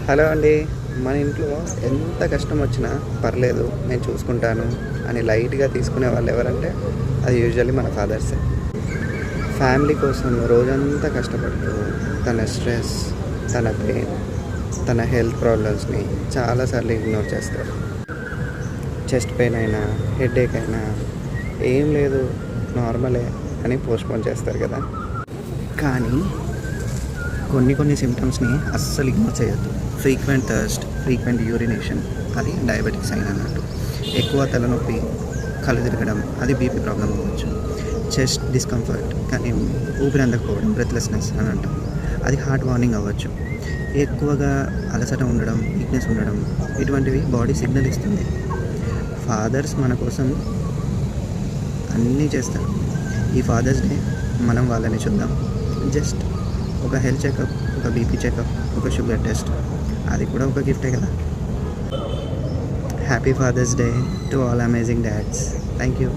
Hello అండి. మన ఇంట్లో ఎంత కష్టం వచ్చినా పర్లేదు నేను చూసుకుంటాను అని లైట్‌గా తీసుకునే వాళ్ళు ఎవరంటే అది యూజువల్లీ మన ఫాదర్సే. ఫ్యామిలీ కోసం రోజంతా కష్టపడుతూ తన స్ట్రెస్, తన పెయిన్, తన హెల్త్ ప్రాబ్లమ్స్‌ని చాలాసార్లు ఇగ్నోర్ చేస్తారు. చెస్ట్ పెయిన్ అయినా, హెడేక్ అయినా ఏం లేదు నార్మలే అని పోస్ట్‌పోన్ చేస్తారు కదా! కానీ కొన్ని సిమ్టమ్స్‌ని అస్సలు ఇగ్నోర్ చేయొద్దు. ఫ్రీక్వెంట్ థర్స్ట్, ఫ్రీక్వెంట్ యూరినేషన్ అది డయాబెటిక్ సైన్ అన్నట్టు. ఎక్కువ తలనొప్పి, కళ్ళు తిరగడం అది బీపీ ప్రాబ్లమ్ అవ్వచ్చు. చెస్ట్ డిస్కంఫర్ట్ కానీ ఊపిరి అందకపోవడం బ్రెత్లెస్నెస్ అని అంటాం. అది హార్ట్ వార్నింగ్ అవ్వచ్చు. ఎక్కువగా అలసట ఉండడం, వీక్నెస్ ఉండడం ఇటువంటివి బాడీ సిగ్నల్ ఇస్తుంది. ఫాదర్స్ మన కోసం అన్నీ చేస్తారు. ఈ ఫాదర్స్ డే మనం వాళ్ళని చూద్దాం. జస్ట్ ఒక హెల్త్ చెకప్, ఒక బీపీ చెకప్, ఒక షుగర్ టెస్ట్ అది కూడా ఒక గిఫ్టే కదా. Happy Father's Day to all amazing dads. Thank you.